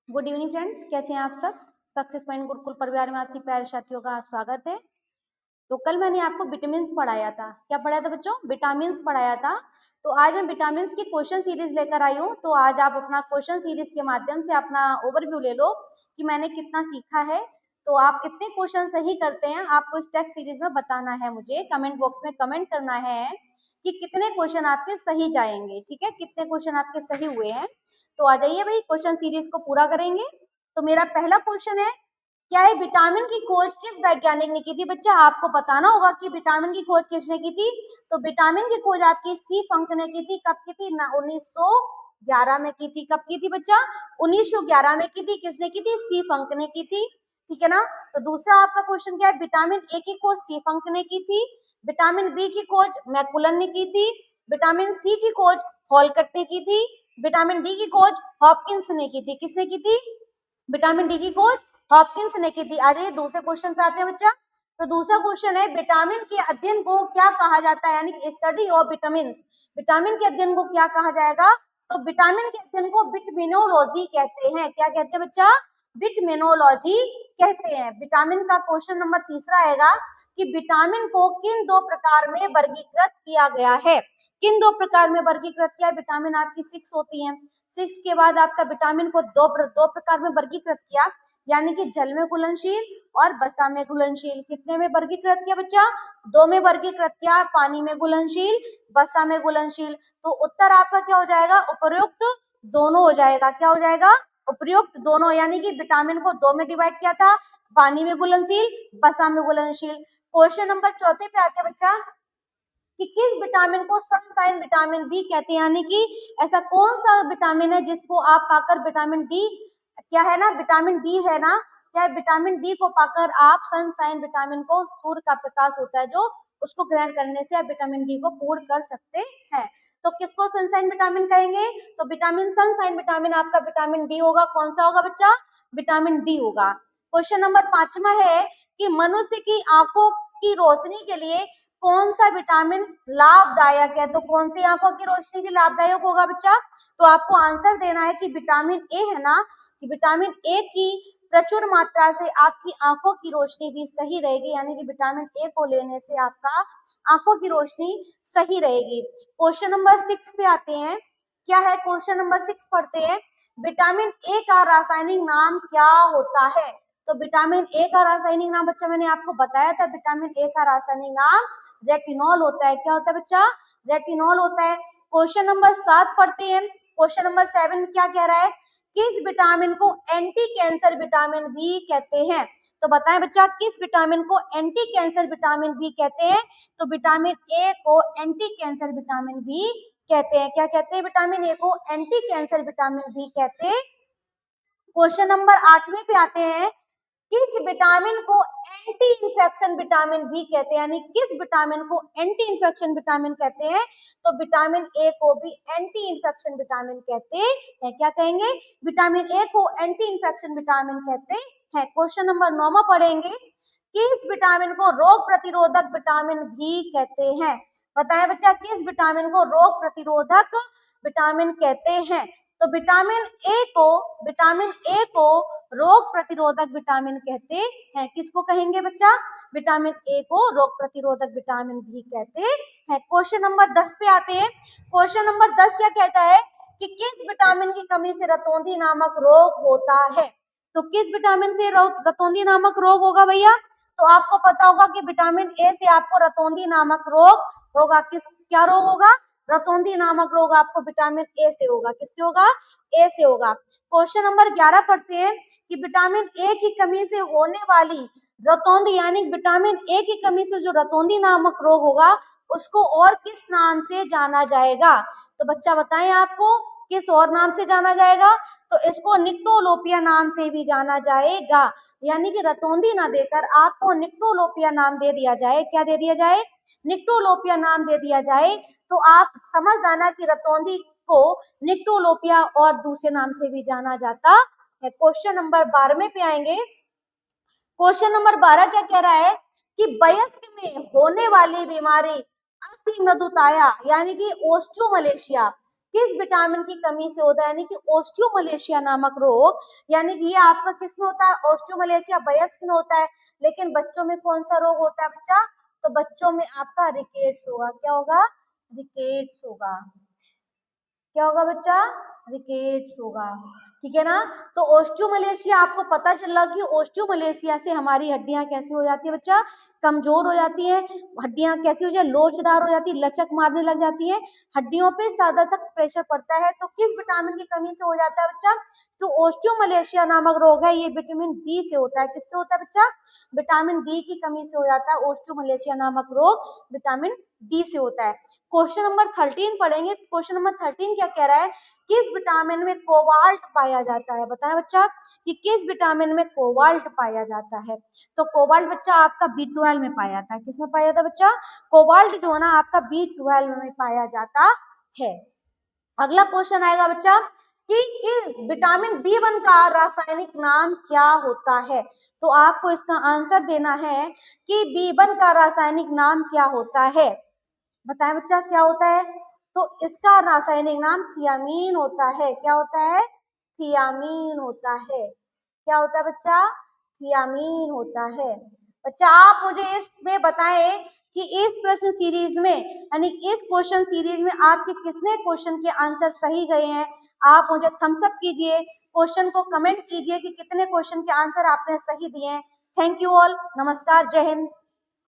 Good evening friends, कैसे हैं आप सब। सक्सेस पॉइंट गुरुकुल परिवार में आपसे प्यारे साथियों का स्वागत है। तो कल मैंने आपको विटामिन पढ़ाया था। क्या पढ़ाया था बच्चों? विटामिन पढ़ाया था। तो आज मैं विटामिन की क्वेश्चन सीरीज लेकर आई हूँ। तो आज आप अपना क्वेश्चन सीरीज के माध्यम से अपना ओवरव्यू ले लो कि मैंने कितना सीखा है। तो आप कितने क्वेश्चन सही करते हैं आपको इस टेक्स्ट सीरीज में बताना है। मुझे कमेंट बॉक्स में कमेंट करना है कि कितने क्वेश्चन आपके सही जाएंगे। ठीक है, कितने क्वेश्चन आपके सही हुए हैं। तो आ जाइए भाई, क्वेश्चन सीरीज को पूरा करेंगे। तो मेरा पहला क्वेश्चन है, क्या है विटामिन की खोज किस वैज्ञानिक ने की थी? बच्चा आपको बताना होगा कि विटामिन की खोज किसने की थी। तो विटामिन की खोज आपकी सी फंक ने की थी। कब की थी? 1911 में की थी। कब की थी बच्चा? 1911 में की थी। किसने की थी? सी फंक ने की थी। ठीक है ना। तो दूसरा आपका क्वेश्चन क्या है, विटामिन ए की खोज सी फंक ने की थी। विटामिन बी की खोज मैकुलन ने की थी। विटामिन सी की खोज हॉलकट ने की थी। विटामिन डी की खोज हॉपकिंस ने की थी। किसने की थी? विटामिन डी की खोज हॉपकिंस ने की थी। आ जाइए दूसरे क्वेश्चन पे आते हैं बच्चा। तो दूसरा क्वेश्चन है, विटामिन के अध्ययन को क्या कहा जाता है, यानी स्टडी ऑफ विटामिन। विटामिन के अध्ययन को क्या कहा जाएगा? तो विटामिन के अध्ययन को विटामिनोलॉजी कहते हैं। क्या कहते हैं बच्चा? विटामिनोलॉजी कहते हैं। विटामिन का क्वेश्चन नंबर तीसरा आएगा कि विटामिन को किन दो प्रकार में वर्गीकृत किया गया है। किन दो प्रकार में वर्गीकृत किया? विटामिन आपकी 6 होती है। 6 के बाद आपका विटामिन को दो प्रकार में वर्गीकृत किया, यानी कि जल में घुलनशील और वसा में घुलनशील। कितने में वर्गीकृत किया बच्चा? 2 में वर्गीकृत किया, पानी में घुलनशील, वसा में घुलनशील। तो उत्तर आपका क्या हो जाएगा? उपर्युक्त दोनों हो जाएगा। क्या हो जाएगा? उपर्युक्त दोनों, यानी कि विटामिन को 2 में डिवाइड किया था, पानी में घुलनशील, वसा में घुलनशील। क्वेश्चन नंबर चौथे पे आते हैं बच्चा कि किस विटामिन को सनशाइन विटामिन बी कहते हैं, यानी कि ऐसा कौन सा विटामिन है जिसको आप पाकर विटामिन डी, क्या है ना, विटामिन डी है ना, क्या विटामिन डी को पाकर आप सनशाइन विटामिन को, सूर्य का प्रकाश होता है जो, उसको ग्रहण करने से आप विटामिन डी को पूर्ण कर सकते हैं। तो किसको सनशाइन विटामिन कहेंगे? तो विटामिन सनशाइन विटामिन आपका विटामिन डी होगा। कौन सा होगा बच्चा? विटामिन डी होगा। क्वेश्चन नंबर 5वां है कि मनुष्य की आंखों की रोशनी के लिए कौन सा विटामिन लाभदायक है? तो कौन सी आंखों की रोशनी के लाभदायक होगा बच्चा? तो आपको आंसर देना है कि विटामिन ए है ना, कि विटामिन ए की प्रचुर मात्रा से आपकी आंखों की रोशनी भी सही रहेगी, यानी कि विटामिन ए को लेने से आपका आंखों की रोशनी सही रहेगी। क्वेश्चन नंबर 6 पे आते हैं। क्या है? क्वेश्चन नंबर 6 पढ़ते हैं, विटामिन ए का रासायनिक नाम क्या होता है? तो विटामिन ए का रासायनिक नाम बच्चा मैंने आपको बताया था, विटामिन ए का रासायनिक नाम रेटिनॉल होता है। क्या होता है बच्चा? रेटिनॉल होता है। क्वेश्चन नंबर 7 पढ़ते हैं। क्वेश्चन नंबर 7 क्या कह रहा है? किस विटामिन को एंटी कैंसर विटामिन बी कहते हैं? तो बताएं बच्चा, किस विटामिन को एंटी कैंसर विटामिन बी कहते हैं? तो विटामिन ए को एंटी कैंसर विटामिन बी कहते हैं। क्या कहते हैं? विटामिन ए को एंटी कैंसर विटामिन बी कहते हैं। क्वेश्चन नंबर 8वें पे आते हैं, किस विटामिन को एंटी इन्फेक्शन विटामिन बी कहते हैं, यानी किस विटामिन को एंटी इन्फेक्शन विटामिन कहते हैं? तो विटामिन ए को भी एंटी इन्फेक्शन विटामिन कहते हैं। क्या कहेंगे? विटामिन ए को एंटी इन्फेक्शन विटामिन कहते हैं। क्वेश्चन नंबर 9 पढ़ेंगे, किस विटामिन को रोग प्रतिरोधक विटामिन भी कहते हैं? बताएं बच्चा, किस विटामिन को रोग प्रतिरोधक विटामिन कहते हैं? तो विटामिन ए को रोग प्रतिरोधक विटामिन कहते हैं। किसको कहेंगे बच्चा? विटामिन ए को रोग प्रतिरोधक विटामिन भी कहते हैं। क्वेश्चन नंबर 10 पे आते हैं। क्वेश्चन नंबर 10 क्या कहता है कि किस विटामिन की कमी से रतौंधी नामक रोग होता है? तो किस विटामिन से रतौंधी नामक रोग होगा भैया? तो आपको पता होगा कि विटामिन ए से आपको रतौंधी नामक रोग होगा। क्या रोग होगा? रतौंधी नामक रोग आपको विटामिन ए से होगा। किससे होगा? ए से होगा। क्वेश्चन नंबर 11 पढ़ते हैं कि विटामिन ए की कमी से होने वाली रतौंधी, यानी विटामिन ए की कमी से जो रतौंधी नामक रोग होगा उसको और किस नाम से जाना जाएगा? तो बच्चा बताएं, आपको किस और नाम से जाना जाएगा? तो इसको निक्टोलोपिया नाम से भी जाना जाएगा, यानी कि रतौंधी ना देकर आपको निक्टोलोपिया नाम दे दिया जाए। क्या दे दिया जाए? निक्टोलोपिया नाम दे दिया जाए। तो आप समझ जाना कि रतौंधी को निक्टोलोपिया और दूसरे नाम से भी जाना जाता है। क्वेश्चन नंबर 12 पे आएंगे। क्वेश्चन नंबर 12 क्या कह रहा है कि वयस्क में होने वाली बीमारी अस्थिमृदुताया, यानी कि ओस्टियोमलेशिया, किस विटामिन की कमी से होता है, यानी कि ऑस्टियोमलेशिया नामक रोग, यानी कि ये आपका किस में होता है, ऑस्टियोमलेशिया वयस्क में होता है, लेकिन बच्चों में कौन सा रोग होता है बच्चा, तो बच्चों में आपका रिकेट्स होगा। क्या होगा, रिकेट्स होगा। क्या होगा बच्चा, रिकेट्स होगा, ठीक है ना। तो ऑस्टियोमलेशिया आपको पता चला कि ऑस्टियोमलेशिया से हमारी हड्डियां कैसी हो जाती है बच्चा, कमजोर हो जाती है, हड्डियां कैसी हो जाती है, लोचदार हो जाती है, लचक मारने लग जाती है, हड्डियों पे ज्यादा तक प्रेशर पड़ता है। तो किस विटामिन की कमी से हो जाता है बच्चा, तो ऑस्टियोमलेशिया नामक रोग है, ये विटामिन डी से होता है। किससे होता है बच्चा, विटामिन डी की कमी से हो जाता है ऑस्टियोमलेशिया नामक रोग, विटामिन डी से होता है। क्वेश्चन नंबर 13 पढ़ेंगे। क्वेश्चन नंबर 13 क्या कह रहा है, किस विटामिन में कोबाल्ट पाया जाता है, बताएं बच्चा कि किस विटामिन में कोबाल्ट पाया जाता है। तो कोबाल्ट बच्चा आपका B12 में पाया जाता है। किसमें पाया जाता है बच्चा, कोबाल्ट जो है ना आपका B12 में पाया जाता है। अगला क्वेश्चन आएगा बच्चा कि विटामिन B1 का रासायनिक नाम क्या होता है। तो आपको इसका आंसर देना है कि B1 का रासायनिक नाम क्या होता है, बताएं बच्चा क्या होता है। तो इसका रासायनिक नाम थियामीन होता है। क्या होता है, थियामीन होता है। क्या होता है बच्चा, थियामीन होता है। बच्चा आप मुझे इसमें बताएं कि इस प्रश्न सीरीज में, यानी इस क्वेश्चन सीरीज में आपके कितने क्वेश्चन के आंसर सही गए हैं। आप मुझे थम्स अप कीजिए, क्वेश्चन को कमेंट कीजिए कि कितने क्वेश्चन के आंसर आपने सही दिए हैं। थैंक यू ऑल, नमस्कार, जय हिंद।